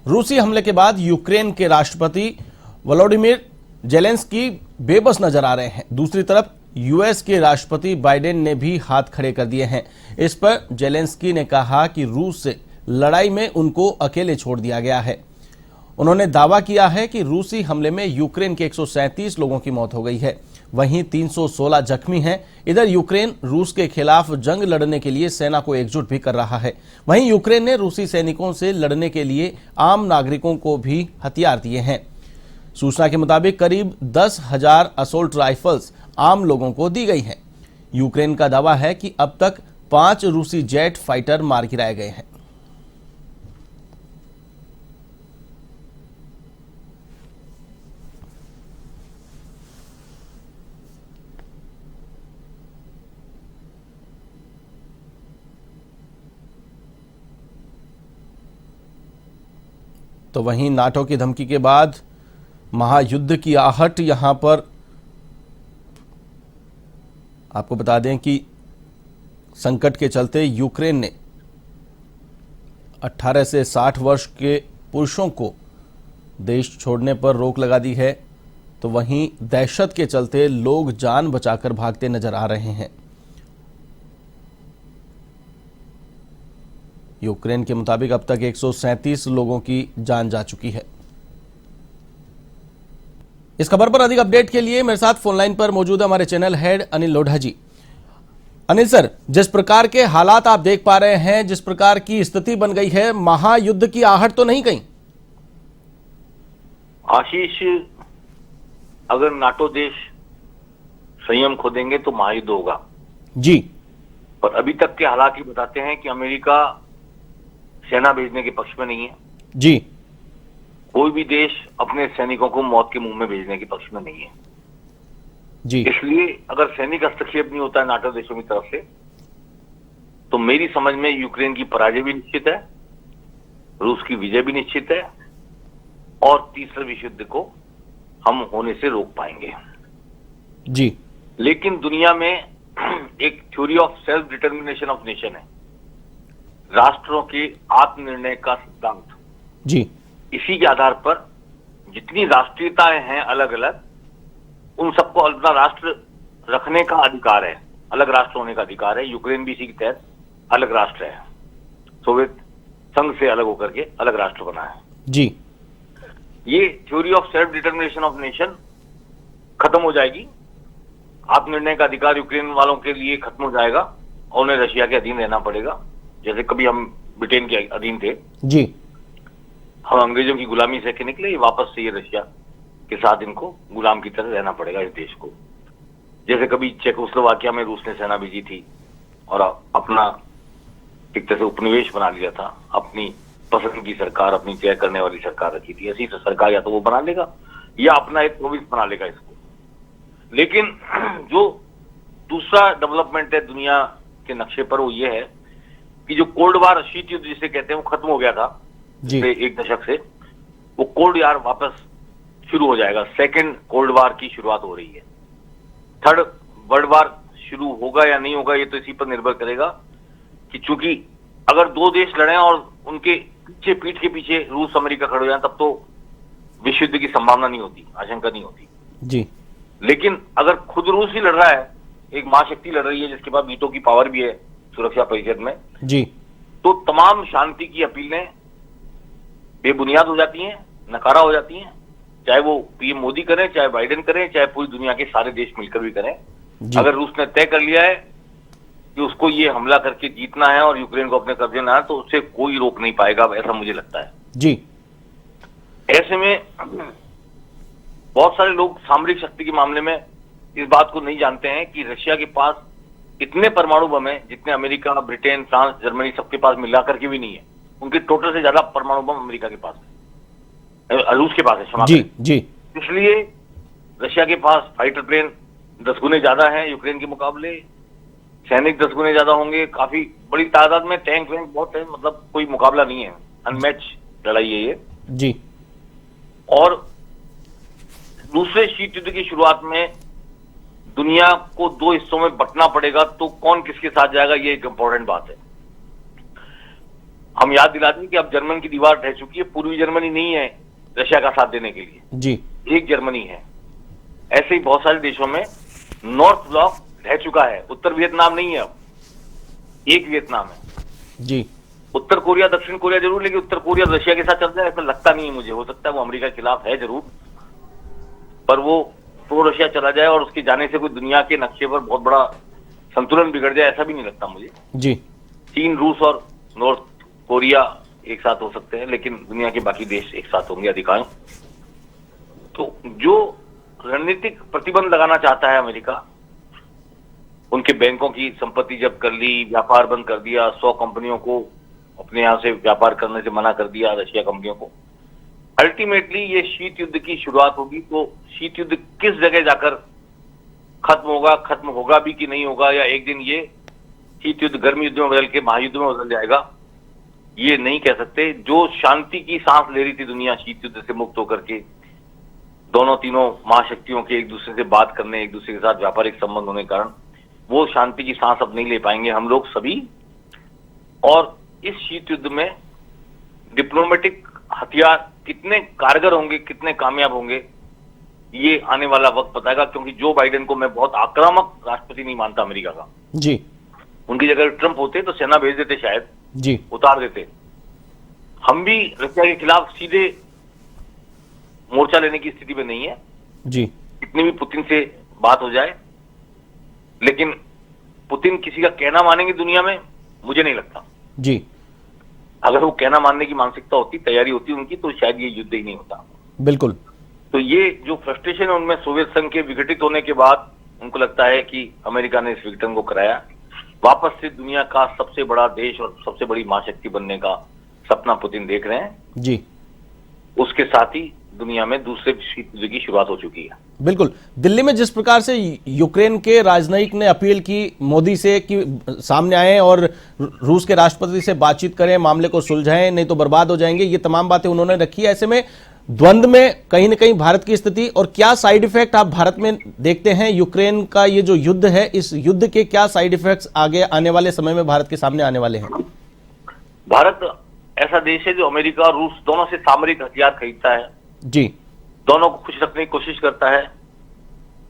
रूसी हमले के बाद यूक्रेन के राष्ट्रपति वोलोडिमिर जेलेंस्की बेबस नजर आ रहे हैं। दूसरी तरफ यूएस के राष्ट्रपति बाइडेन ने भी हाथ खड़े कर दिए हैं। इस पर जेलेंस्की ने कहा कि रूस से लड़ाई में उनको अकेले छोड़ दिया गया है। उन्होंने दावा किया है कि रूसी हमले में यूक्रेन के 137 लोगों की मौत हो गई है, वहीं 316 जख्मी हैं। इधर यूक्रेन रूस के खिलाफ जंग लड़ने के लिए सेना को एकजुट भी कर रहा है। वहीं यूक्रेन ने रूसी सैनिकों से लड़ने के लिए आम नागरिकों को भी हथियार दिए हैं। सूचना के मुताबिक करीब 10,000 असोल्ट राइफल्स आम लोगों को दी गई हैं। यूक्रेन का दावा है कि अब तक 5 रूसी जेट फाइटर मार गिराए गए हैं। तो वहीं नाटो की धमकी के बाद महायुद्ध की आहट यहां पर आपको बता दें कि संकट के चलते यूक्रेन ने 18 से 60 वर्ष के पुरुषों को देश छोड़ने पर रोक लगा दी है। तो वहीं दहशत के चलते लोग जान बचाकर भागते नजर आ रहे हैं। यूक्रेन के मुताबिक अब तक 137 लोगों की जान जा चुकी है। इस खबर पर अधिक अपडेट के लिए मेरे साथ फोन लाइन पर मौजूद है हमारे चैनल हेड अनिल लोढ़ा जी। अनिल सर, जिस प्रकार के हालात आप देख पा रहे हैं, जिस प्रकार की स्थिति बन गई है, महायुद्ध की आहट तो नहीं कहीं? आशीष, अगर नाटो देश संयम खो देंगे तो महायुद्ध होगा जी। पर अभी तक के हालात ही बताते हैं कि अमेरिका सेना भेजने के पक्ष में नहीं है जी। कोई भी देश अपने सैनिकों को मौत के मुंह में भेजने के पक्ष में नहीं है जी। इसलिए अगर सैनिक हस्तक्षेप नहीं होता है नाटो देशों की तरफ से तो मेरी समझ में यूक्रेन की पराजय भी निश्चित है, रूस की विजय भी निश्चित है और तीसरे विश्व युद्ध को हम होने से रोक पाएंगे जी। लेकिन दुनिया में एक theory of self determination of nation है, राष्ट्रों के आत्मनिर्णय का सिद्धांत जी। इसी के आधार पर जितनी राष्ट्रीयताएं हैं अलग अलग, उन सबको अपना राष्ट्र रखने का अधिकार है, अलग राष्ट्र होने का अधिकार है। यूक्रेन भी इसी के तहत अलग राष्ट्र है, सोवियत संघ से अलग होकर के अलग राष्ट्र बना है जी। ये theory of self determination of nation खत्म हो जाएगी, आत्मनिर्णय का अधिकार यूक्रेन वालों के लिए खत्म हो जाएगा और उन्हें रशिया के अधीन रहना पड़ेगा। जैसे कभी हम ब्रिटेन के अधीन थे जी, हम अंग्रेजों की गुलामी से के निकले, वापस से ये रशिया के साथ इनको गुलाम की तरह रहना पड़ेगा इस देश को। जैसे कभी चेकोस्लोवाकिया में रूस ने सेना भेजी थी और अपना एक तरह से उपनिवेश बना लिया था, अपनी पसंद की सरकार, अपनी तय करने वाली सरकार रखी थी। ऐसी सरकार या तो वो बना लेगा या अपना एक प्रोविंस बना लेगा इसको। लेकिन जो दूसरा डेवलपमेंट है दुनिया के नक्शे पर वो ये है कि जो कोल्ड वार शीत युद्ध जिसे कहते हैं वो खत्म हो गया था एक दशक से, वो कोल्ड वार वापस शुरू हो जाएगा। सेकेंड कोल्ड वार की शुरुआत हो रही है। थर्ड वर्ल्ड वार शुरू होगा या नहीं होगा ये तो इसी पर निर्भर करेगा कि चूंकि अगर दो देश लड़े और उनके पीछे पीठ के पीछे रूस अमेरिका खड़े हो जाए तब तो विश्व युद्ध की संभावना नहीं होती, आशंका नहीं होती जी। लेकिन अगर खुद रूस ही लड़ रहा है, एक महाशक्ति लड़ रही है जिसके पास वीटो की पावर भी है सुरक्षा परिषद में जी, तो तमाम शांति की अपीलें बेबुनियाद हो जाती हैं, नकारा हो जाती हैं, चाहे वो पीएम मोदी करें, चाहे बाइडेन करें, चाहे पूरी दुनिया के सारे देश मिलकर भी करें। अगर रूस ने तय कर लिया है कि उसको ये हमला करके जीतना है और यूक्रेन को अपने कब्जे में आना, तो उससे कोई रोक नहीं पाएगा, ऐसा मुझे लगता है जी। ऐसे में बहुत सारे लोग सामरिक शक्ति के मामले में इस बात को नहीं जानते हैं कि रशिया के पास इतने परमाणु बम है जितने अमेरिका, ब्रिटेन, फ्रांस, जर्मनी सबके पास मिलाकर के भी नहीं है। उनके टोटल से ज्यादा परमाणु बम अमेरिका के पास है, रूस के पास है, क्षमा जी जी। इसलिए रशिया के पास फाइटर प्लेन 10 गुने ज्यादा है यूक्रेन के मुकाबले, सैनिक 10 गुने ज्यादा होंगे, काफी बड़ी तादाद में टैंक वैंक बहुत है, मतलब कोई मुकाबला नहीं है, अनमैच लड़ाई है ये जी। और दूसरे शीत युद्ध की शुरुआत में दुनिया को दो हिस्सों में बंटना पड़ेगा, तो कौन किसके साथ जाएगा ये एक इंपॉर्टेंट बात है। हम याद दिला दें कि अब जर्मन की दीवार ढह चुकी है, पूर्वी जर्मनी नहीं है रशिया का साथ देने के लिए, जी एक जर्मनी है। ऐसे ही बहुत सारे देशों में नॉर्थ ब्लॉक ढह चुका है, उत्तर वियतनाम नहीं है, अब एक वियतनाम है। जी उत्तर कोरिया दक्षिण कोरिया जरूर, लेकिन उत्तर कोरिया रशिया के साथ चल रहा है ऐसा लगता नहीं है मुझे। हो सकता है वो अमेरिका के खिलाफ है जरूर, पर वो प्रो रशिया चला जाए और उसके जाने से कोई दुनिया के नक्शे पर बहुत बड़ा संतुलन बिगड़ जाए, ऐसा भी नहीं लगता मुझे। जी चीन, रूस और नॉर्थ कोरिया एक साथ हो सकते हैं, लेकिन दुनिया के बाकी देश एक साथ होंगे अधिकांश। तो जो रणनीतिक प्रतिबंध लगाना चाहता है अमेरिका, उनके बैंकों की संपत्ति जब्त कर ली, व्यापार बंद कर दिया, 100 कंपनियों को अपने यहां से व्यापार करने से मना कर दिया, रशिया कंपनियों को। अल्टीमेटली ये शीत युद्ध की शुरुआत होगी। तो शीत युद्ध किस जगह जाकर खत्म होगा भी कि नहीं होगा, या एक दिन ये शीत युद्ध गर्म युद्ध में बदल के महायुद्ध में बदल जाएगा, ये नहीं कह सकते। जो शांति की सांस ले रही थी दुनिया शीत युद्ध से मुक्त होकर के, दोनों तीनों महाशक्तियों के एक दूसरे से बात करने, एक दूसरे के साथ व्यापारिक संबंध होने के कारण, वो शांति की सांस अब नहीं ले पाएंगे हम लोग सभी। और इस शीत युद्ध में डिप्लोमेटिक हथियार कितने कारगर होंगे, कितने कामयाब होंगे, ये आने वाला वक्त बताएगा। क्योंकि जो बाइडेन को मैं बहुत आक्रामक राष्ट्रपति नहीं मानता अमेरिका का। जी उनकी जगह ट्रंप होते तो सेना भेज देते, शायद जी उतार देते। हम भी रशिया के खिलाफ सीधे मोर्चा लेने की स्थिति में नहीं है, जी कितनी भी पुतिन से बात हो जाए, लेकिन पुतिन किसी का कहना मानेंगे दुनिया में, मुझे नहीं लगता। जी अगर वो कहना मानने की मानसिकता होती, तैयारी होती उनकी, तो शायद ये युद्ध ही नहीं होता। बिल्कुल। तो ये जो फ्रस्ट्रेशन है उनमें सोवियत संघ के विघटित होने के बाद, उनको लगता है कि अमेरिका ने इस विघटन को कराया, वापस से दुनिया का सबसे बड़ा देश और सबसे बड़ी महाशक्ति बनने का सपना पुतिन देख रहे हैं। जी उसके साथ ही दुनिया में दूसरे शीत युद्ध की शुरुआत हो चुकी है। बिल्कुल। दिल्ली में जिस प्रकार से यूक्रेन के राजनयिक ने अपील की मोदी से कि सामने आए और रूस के राष्ट्रपति से बातचीत करें, मामले को सुलझाएं, नहीं तो बर्बाद हो जाएंगे, ये तमाम बातें उन्होंने रखी है। ऐसे में द्वंद्व में कहीं ना कहीं भारत की स्थिति, और क्या साइड इफेक्ट आप भारत में देखते हैं यूक्रेन का ये जो युद्ध है, इस युद्ध के क्या साइड इफेक्ट्स आगे आने वाले समय में भारत के सामने आने वाले हैं? भारत ऐसा देश है जो अमेरिका और रूस दोनों से सामरिक हथियार खरीदता है जी, दोनों को खुश रखने की कोशिश करता है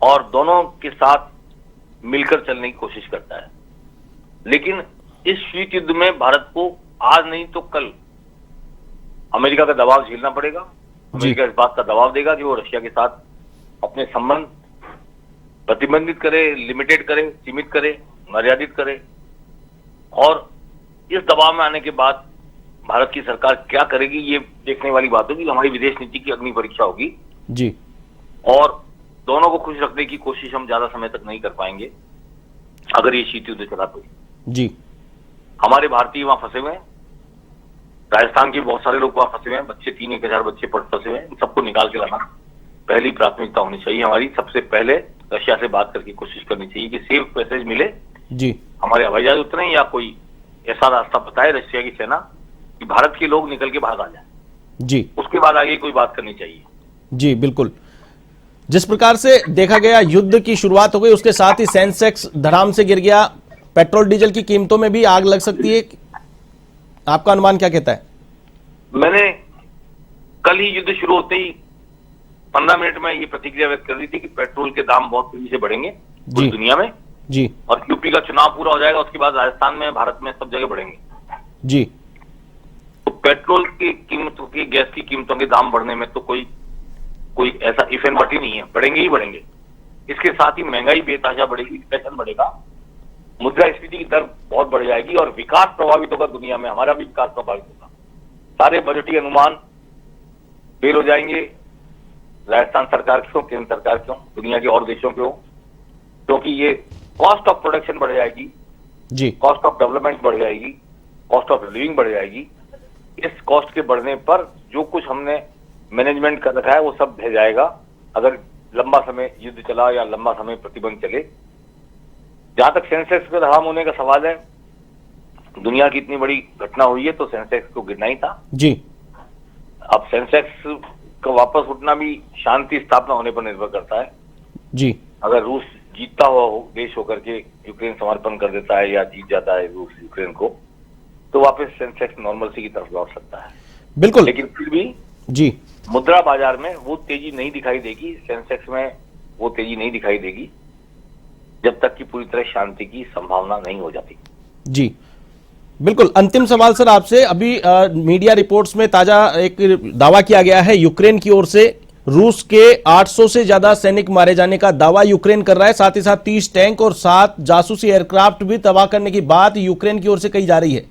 और दोनों के साथ मिलकर चलने की कोशिश करता है। लेकिन इस शीत युद्ध में भारत को आज नहीं तो कल अमेरिका का दबाव झेलना पड़ेगा। अमेरिका इस बात का दबाव देगा कि वो रशिया के साथ अपने संबंध प्रतिबंधित करे, लिमिटेड करे, सीमित करे, मर्यादित करे। और इस दबाव में आने के बाद भारत की सरकार क्या करेगी, ये देखने वाली बात होगी। हमारी विदेश नीति की अग्नि परीक्षा होगी जी। और दोनों को खुश रखने की कोशिश हम ज्यादा समय तक नहीं कर पाएंगे अगर ये शीत युद्ध चला तो। जी हमारे भारतीय वहां फंसे हुए हैं, राजस्थान के बहुत सारे लोग वहां फंसे हुए हैं, बच्चे 3-1000 बच्चे फंसे हुए हैं, इन सबको निकाल के लाना पहली प्राथमिकता होनी चाहिए हमारी। सबसे पहले रशिया से बात करके कोशिश करनी चाहिए कि सेफ पैसेज मिले जी, हमारे हवाई जहाज उतरे या कोई ऐसा रास्ता बताए रशिया की सेना कि भारत के लोग निकल के भाग आ जाए जी। उसके बाद आगे कोई बात करनी चाहिए। जी बिल्कुल। जिस प्रकार से देखा गया युद्ध की शुरुआत हो गई, उसके साथ ही सेंसेक्स धड़ाम से गिर गया, पेट्रोल डीजल की कीमतों में भी आग लग सकती है, आपका अनुमान क्या कहता है? मैंने कल ही युद्ध शुरू होते ही 15 मिनट में ये प्रतिक्रिया व्यक्त कर दी थी कि पेट्रोल के दाम बहुत तेजी से बढ़ेंगे पूरी दुनिया में जी, और यूपी का चुनाव पूरा हो जाएगा, उसके बाद राजस्थान में, भारत में, सब जगह बढ़ेंगे जी। तो पेट्रोल की कीमतों की, गैस की कीमतों के दाम बढ़ने में तो कोई ऐसा इफ एंड बट ही नहीं है, बढ़ेंगे ही बढ़ेंगे। इसके साथ ही महंगाई बेतहाशा बढ़ेगी, इन्फ्लेशन बढ़ेगा, मुद्रास्फीति की दर बहुत बढ़ जाएगी और विकास प्रभावित होगा दुनिया में, हमारा भी विकास प्रभावित होगा। सारे बजटीय अनुमान फेल हो जाएंगे, राजस्थान सरकार क्यों, केंद्र सरकार क्यों, दुनिया के और देशों क्यों, क्योंकि ये कॉस्ट ऑफ प्रोडक्शन बढ़ जाएगी जी, कॉस्ट ऑफ डेवलपमेंट बढ़ जाएगी, कॉस्ट ऑफ लिविंग बढ़ जाएगी। इस कॉस्ट के बढ़ने पर जो कुछ हमने मैनेजमेंट कर रखा है वो सब ढह जाएगा अगर लंबा समय युद्ध चला या लंबा समय प्रतिबंध चले। जहां तक सेंसेक्स पे धड़ाम होने का सवाल है, दुनिया की इतनी बड़ी घटना हुई है तो सेंसेक्स को गिरना ही था जी। अब सेंसेक्स का वापस उठना भी शांति स्थापना होने पर निर्भर करता है जी। अगर रूस जीतता हुआ देश होकर के यूक्रेन समर्पण कर देता है या जीत जाता है रूस यूक्रेन को, तो वापस सेंसेक्स नॉर्मलसी की तरफ लौट सकता है। बिल्कुल। लेकिन फिर भी जी, मुद्रा बाजार में वो तेजी नहीं दिखाई देगी, सेंसेक्स में वो तेजी नहीं दिखाई देगी जब तक कि पूरी तरह शांति की संभावना नहीं हो जाती। जी बिल्कुल। अंतिम सवाल सर आपसे, अभी मीडिया रिपोर्ट्स में ताजा एक दावा किया गया है यूक्रेन की ओर से, रूस के 800 से ज्यादा सैनिक मारे जाने का दावा यूक्रेन कर रहा है, साथ ही साथ 30 टैंक और 7 जासूसी एयरक्राफ्ट भी तबाह करने की बात यूक्रेन की ओर से कही जा रही है।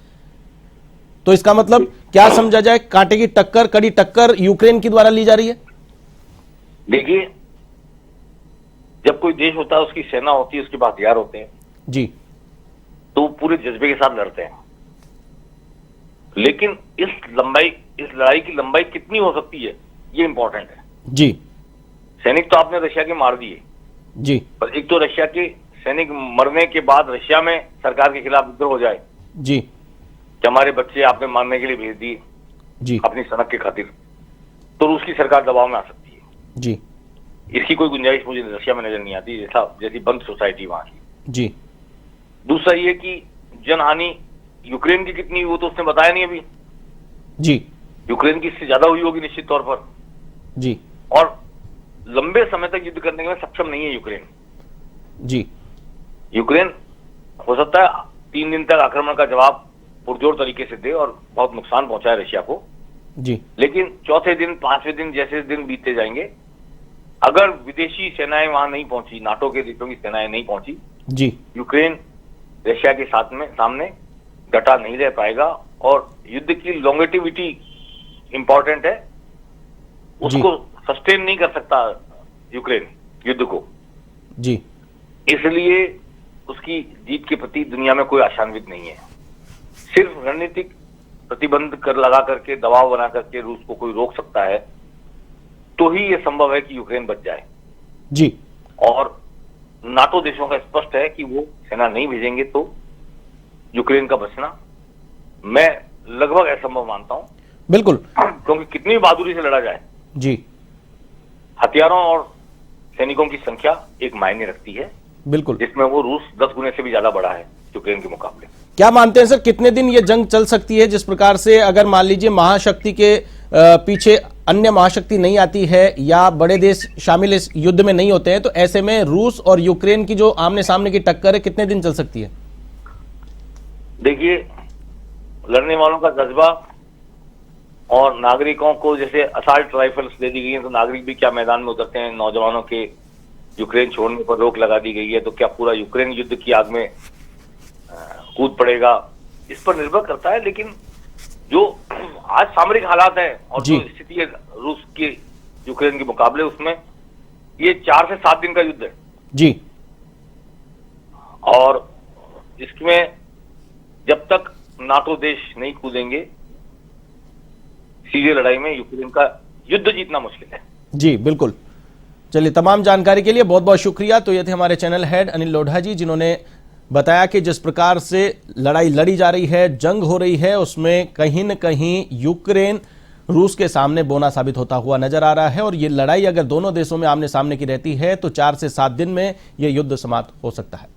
तो इसका मतलब क्या समझा जाए, कांटे की टक्कर, कड़ी टक्कर यूक्रेन की द्वारा ली जा रही है? देखिए, जब कोई देश होता है उसकी सेना होती है, उसके पास हथियार होते हैं जी, तो पूरे जज्बे के साथ लड़ते हैं। लेकिन इस लड़ाई की लंबाई कितनी हो सकती है ये इंपॉर्टेंट है। जी सैनिक तो आपने रशिया के मार दिए जी, पर एक तो रशिया के सैनिक मरने के बाद रशिया में सरकार के खिलाफ विद्रोह हो जाए जी कि हमारे बच्चे आपने मारने के लिए भेज दिए जी अपनी सनक के खातिर, तो रूस की सरकार दबाव में आ सकती है। जी इसकी कोई गुंजाइश मुझे रशिया में नजर नहीं आती, जैसी बंद सोसाइटी वहां की। जी दूसरा ये कि जनहानि यूक्रेन की कितनी वो तो उसने बताया नहीं अभी। जी यूक्रेन की इससे ज्यादा हुई होगी निश्चित तौर पर। जी और लंबे समय तक युद्ध करने में सक्षम नहीं है यूक्रेन। जी यूक्रेन हो सकता है 3 दिन तक आक्रमण का जवाब पुरजोर तरीके से दे और बहुत नुकसान पहुंचाए रशिया को, जी लेकिन चौथे दिन 5वें दिन जैसे दिन बीतते जाएंगे, अगर विदेशी सेनाएं वहां नहीं पहुंची, नाटो के देशों की सेनाएं नहीं पहुंची, जी यूक्रेन रशिया के सामने डटा नहीं रह पाएगा। और युद्ध की लॉन्गेटिविटी इंपॉर्टेंट है, उसको सस्टेन नहीं कर सकता यूक्रेन युद्ध को, जी इसलिए उसकी जीत के प्रति दुनिया में कोई आशान्वित नहीं है। सिर्फ रणनीतिक प्रतिबंध लगा करके, दबाव बना करके रूस को कोई रोक सकता है, तो ही यह संभव है कि यूक्रेन बच जाए। जी और नाटो देशों का स्पष्ट है कि वो सेना नहीं भेजेंगे तो यूक्रेन का बचना मैं लगभग असंभव मानता हूं। बिल्कुल, क्योंकि कितनी बहादुरी से लड़ा जाए, जी हथियारों और सैनिकों की संख्या एक मायने रखती है, बिल्कुल। जिसमें वो रूस 10 गुने से भी ज्यादा बड़ा है यूक्रेन के मुकाबले। क्या मानते हैं सर, कितने दिन ये जंग चल सकती है? जिस प्रकार से अगर मान लीजिए महाशक्ति के पीछे अन्य महाशक्ति नहीं आती है या बड़े देश शामिल इस युद्ध में नहीं होते हैं, तो ऐसे में रूस और यूक्रेन की जो आमने सामने की टक्कर है कितने दिन चल सकती है? देखिए, लड़ने वालों का जज्बा और नागरिकों को जैसे असाल्ट राइफल्स दे दी गई हैं, तो नागरिक भी क्या मैदान में उतरते हैं? नौजवानों के यूक्रेन छोड़ने पर रोक लगा दी गई है, तो क्या पूरा यूक्रेन युद्ध की आग में कूद पड़ेगा? इस पर निर्भर करता है। लेकिन जो आज सामरिक हालात है और जो स्थिति है रूस की यूक्रेन के मुकाबले, उसमें ये 4 से 7 दिन का युद्ध है जी। और इसमें जब तक नाटो देश नहीं कूदेंगे सीधे लड़ाई में, यूक्रेन का युद्ध जीतना मुश्किल है। जी बिल्कुल। चलिए, तमाम जानकारी के लिए बहुत बहुत शुक्रिया। तो ये थे हमारे चैनल हेड अनिल लोढ़ा जी, जिन्होंने बताया कि जिस प्रकार से लड़ाई लड़ी जा रही है, जंग हो रही है, उसमें कहीं न कहीं यूक्रेन रूस के सामने बोना साबित होता हुआ नजर आ रहा है। और ये लड़ाई अगर दोनों देशों में आमने सामने की रहती है तो 4 से 7 दिन में यह युद्ध समाप्त हो सकता है।